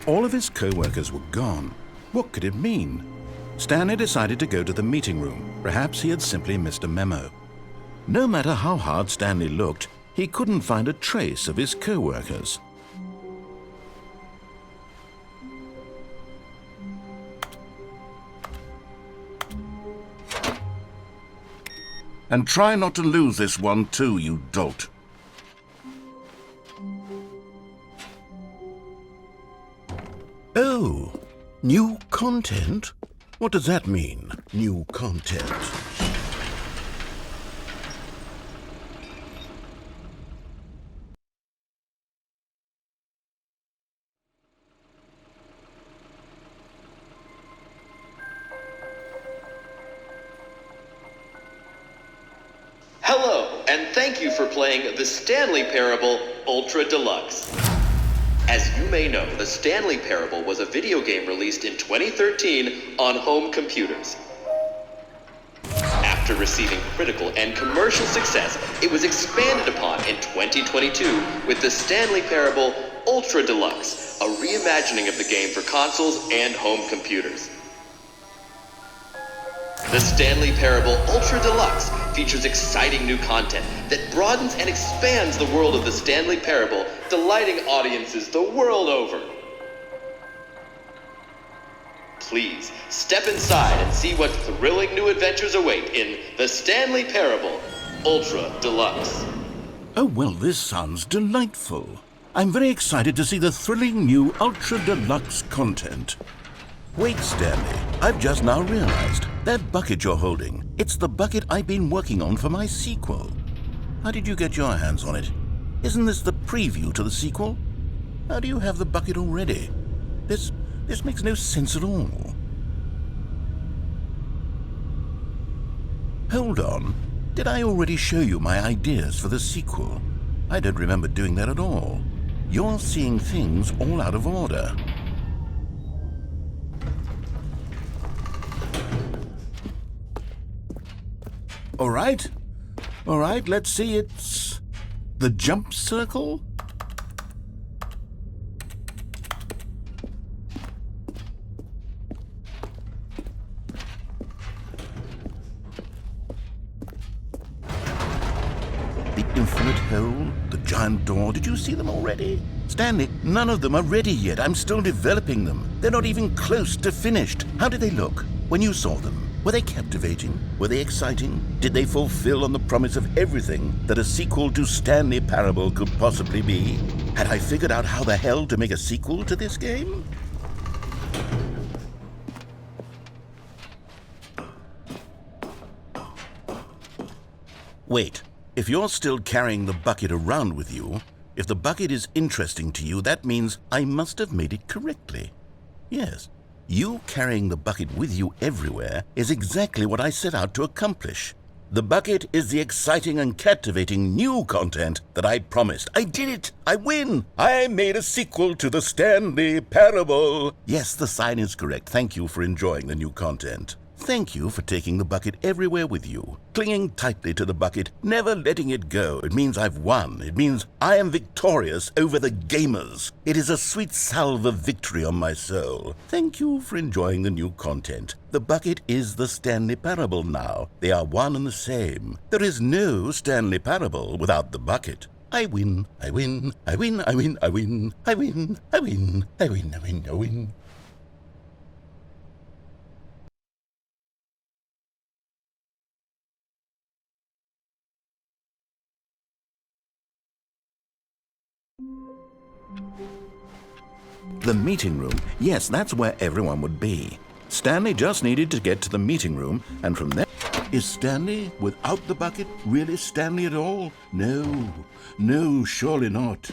All of his co-workers were gone. What could it mean? Stanley decided to go to the meeting room. Perhaps he had simply missed a memo. No matter how hard Stanley looked, he couldn't find a trace of his co-workers. And try not to lose this one too, you dolt. Oh, new content? What does that mean, new content? Hello, and thank you for playing the Stanley Parable Ultra Deluxe. As you may know, the Stanley Parable was a video game released in 2013 on home computers. After receiving critical and commercial success, it was expanded upon in 2022 with the Stanley Parable Ultra Deluxe, a reimagining of the game for consoles and home computers. The Stanley Parable Ultra Deluxe features exciting new content that broadens and expands the world of the Stanley Parable, delighting audiences the world over. Please, step inside and see what thrilling new adventures await in the Stanley Parable Ultra Deluxe. Oh, well, this sounds delightful. I'm very excited to see the thrilling new Ultra Deluxe content. Wait, Stanley, I've just now realized that bucket you're holding, it's the bucket I've been working on for my sequel. How did you get your hands on it? Isn't this the preview to the sequel? How do you have the bucket already? This makes no sense at all. Hold on. Did I already show you my ideas for the sequel? I don't remember doing that at all. You're seeing things all out of order. All right, let's see, it's the jump circle? The infinite hole, the giant door, did you see them already? Stanley, none of them are ready yet. I'm still developing them. They're not even close to finished. How did they look when you saw them? Were they captivating? Were they exciting? Did they fulfill on the promise of everything that a sequel to Stanley Parable could possibly be? Had I figured out how the hell to make a sequel to this game? Wait, if you're still carrying the bucket around with you, if the bucket is interesting to you, that means I must have made it correctly. Yes. You carrying the bucket with you everywhere is exactly what I set out to accomplish. The bucket is the exciting and captivating new content that I promised. I did it! I win! I made a sequel to the Stanley Parable! Yes, the sign is correct. Thank you for enjoying the new content. Thank you for taking the bucket everywhere with you, clinging tightly to the bucket, never letting it go. It means I've won. It means I am victorious over the gamers. It is a sweet salve of victory on my soul. Thank you for enjoying the new content. The bucket is the Stanley Parable now. They are one and the same. There is no Stanley Parable without the bucket. I win, I win, I win, I win, I win, I win, I win, I win, I win, I win. The meeting room, yes, that's where everyone would be. Stanley just needed to get to the meeting room, and from there... Is Stanley without the bucket really Stanley at all? No, surely not.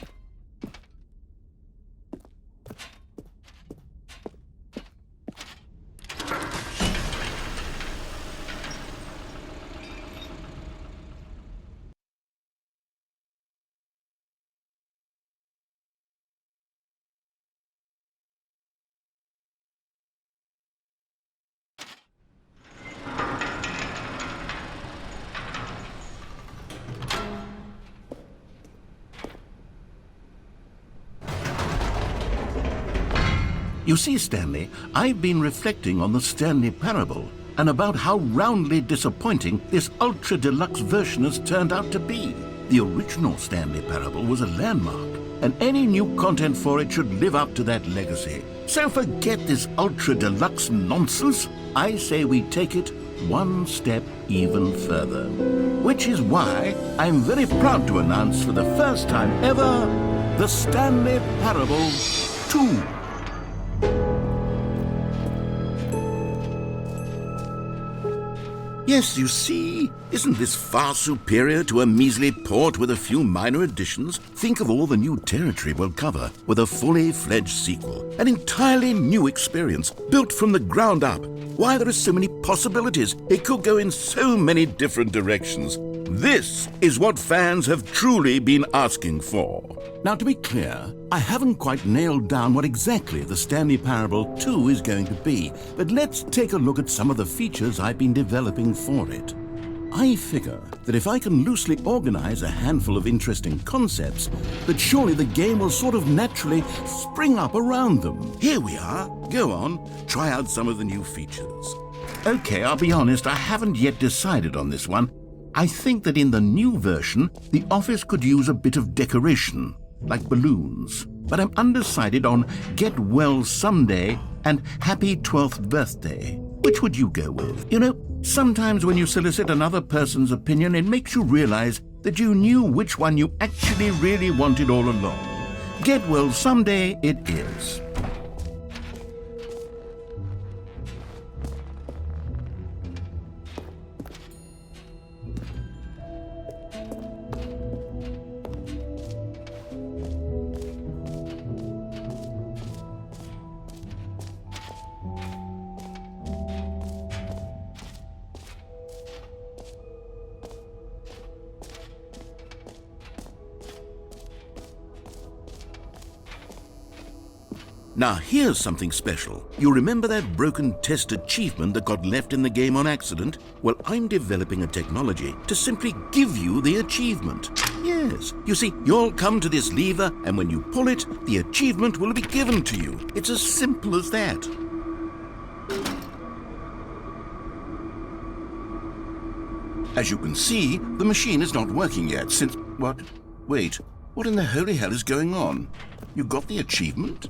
You see, Stanley, I've been reflecting on the Stanley Parable and about how roundly disappointing this ultra deluxe version has turned out to be. The original Stanley Parable was a landmark, and any new content for it should live up to that legacy. So forget this ultra deluxe nonsense. I say we take it one step even further. Which is why I'm very proud to announce for the first time ever, the Stanley Parable 2. Yes, you see, isn't this far superior to a measly port with a few minor additions? Think of all the new territory we'll cover with a fully fledged sequel. An entirely new experience, built from the ground up. Why, there are so many possibilities. It could go in so many different directions. This is what fans have truly been asking for. Now, to be clear, I haven't quite nailed down what exactly the Stanley Parable 2 is going to be, but let's take a look at some of the features I've been developing for it. I figure that if I can loosely organize a handful of interesting concepts, that surely the game will sort of naturally spring up around them. Here we are. Go on, try out some of the new features. Okay, I'll be honest, I haven't yet decided on this one. I think that in the new version, the office could use a bit of decoration, like balloons. But I'm undecided on Get Well Someday and Happy 12th Birthday. Which would you go with? You know, sometimes when you solicit another person's opinion, it makes you realize that you knew which one you actually really wanted all along. Get Well Someday it is. Now here's something special. You remember that broken test achievement that got left in the game on accident? Well, I'm developing a technology to simply give you the achievement. Yes, you see, you'll come to this lever, and when you pull it, the achievement will be given to you. It's as simple as that. As you can see, the machine is not working yet since... What? Wait, what in the holy hell is going on? You got the achievement?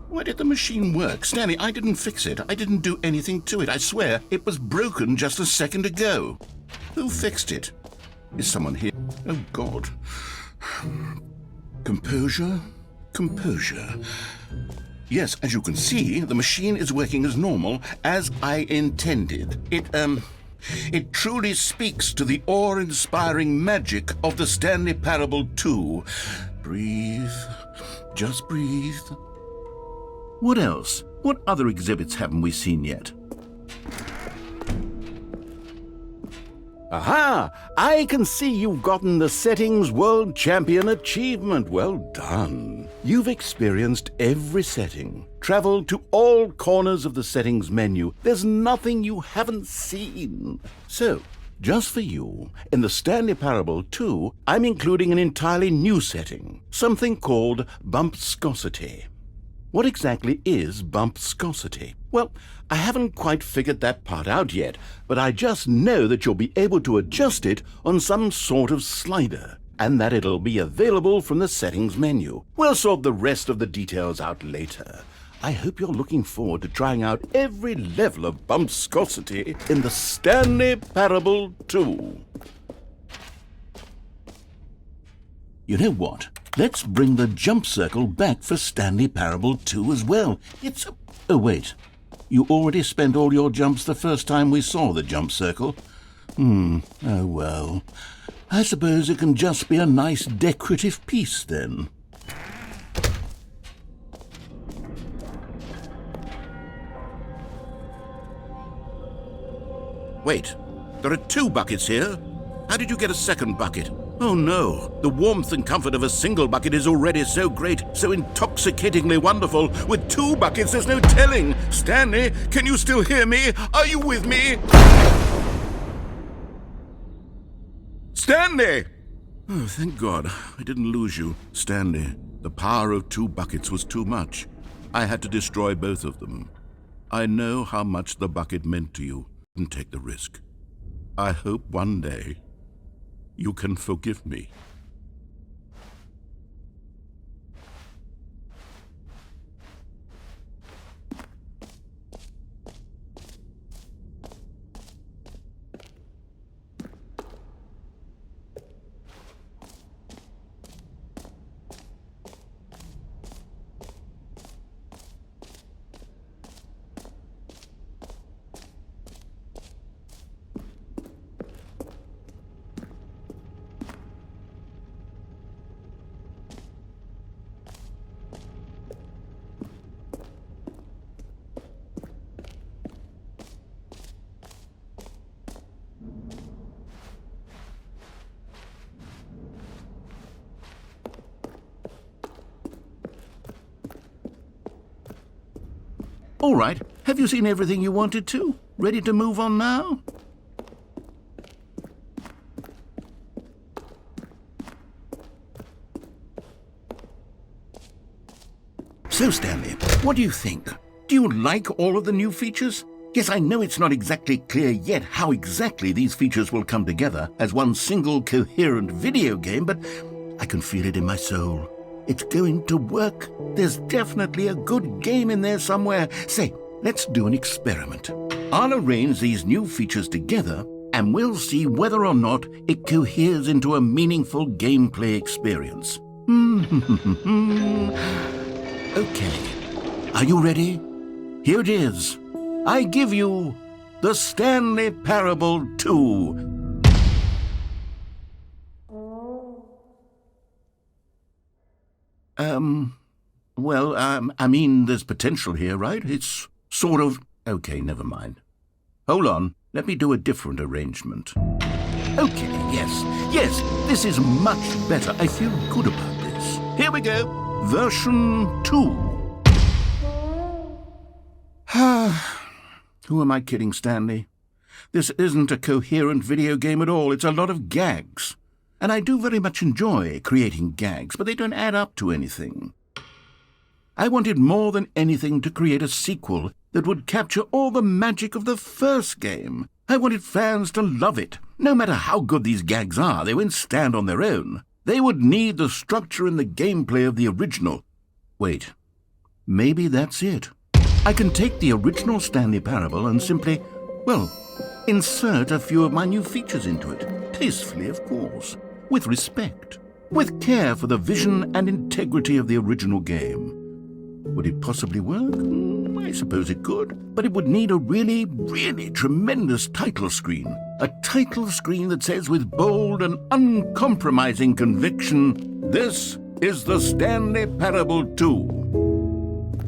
Why did the machine work? Stanley, I didn't fix it. I didn't do anything to it. I swear, it was broken just a second ago. Who fixed it? Is someone here? Oh, God. Composure? Composure. Yes, as you can see, the machine is working as normal, as I intended. It truly speaks to the awe-inspiring magic of the Stanley Parable 2. Breathe. Just breathe. What else? What other exhibits haven't we seen yet? Aha! I can see you've gotten the Settings World Champion achievement. Well done. You've experienced every setting, traveled to all corners of the settings menu. There's nothing you haven't seen. So, just for you, in the Stanley Parable 2, I'm including an entirely new setting, something called bumpscosity. What exactly is bumpscosity? Well, I haven't quite figured that part out yet, but I just know that you'll be able to adjust it on some sort of slider, and that it'll be available from the settings menu. We'll sort the rest of the details out later. I hope you're looking forward to trying out every level of bumpscosity in the Stanley Parable 2. You know what? Let's bring the jump circle back for Stanley Parable 2 as well. It's a... Oh, wait. You already spent all your jumps the first time we saw the jump circle? Oh, well. I suppose it can just be a nice decorative piece, then. Wait. There are 2 buckets here. How did you get a second bucket? Oh no, the warmth and comfort of a single bucket is already so great, so intoxicatingly wonderful. With 2 buckets, there's no telling. Stanley, can you still hear me? Are you with me? Stanley! Oh, thank God, I didn't lose you. Stanley, the power of 2 buckets was too much. I had to destroy both of them. I know how much the bucket meant to you, and take the risk. I hope one day you can forgive me. All right, have you seen everything you wanted to? Ready to move on now? So, Stanley, what do you think? Do you like all of the new features? Yes, I know it's not exactly clear yet how exactly these features will come together as one single coherent video game, but I can feel it in my soul. It's going to work. There's definitely a good game in there somewhere. Say, let's do an experiment. I'll arrange these new features together, and we'll see whether or not it coheres into a meaningful gameplay experience. Okay. Are you ready? Here it is. I give you the Stanley Parable 2. I mean, there's potential here, right? It's sort of... Okay, never mind. Hold on, let me do a different arrangement. Okay, yes, this is much better. I feel good about this. Here we go, version 2. Who am I kidding, Stanley? This isn't a coherent video game at all. It's a lot of gags. And I do very much enjoy creating gags, but they don't add up to anything. I wanted more than anything to create a sequel that would capture all the magic of the first game. I wanted fans to love it. No matter how good these gags are, they won't stand on their own. They would need the structure and the gameplay of the original. Wait, maybe that's it. I can take the original Stanley Parable and simply, well, insert a few of my new features into it. Tastefully, of course. With respect. With care for the vision and integrity of the original game. Would it possibly work? I suppose it could. But it would need a really, really tremendous title screen. A title screen that says with bold and uncompromising conviction, "This is the Stanley Parable 2.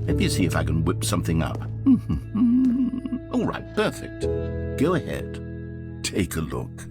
Let me see if I can whip something up. All right, perfect. Go ahead. Take a look.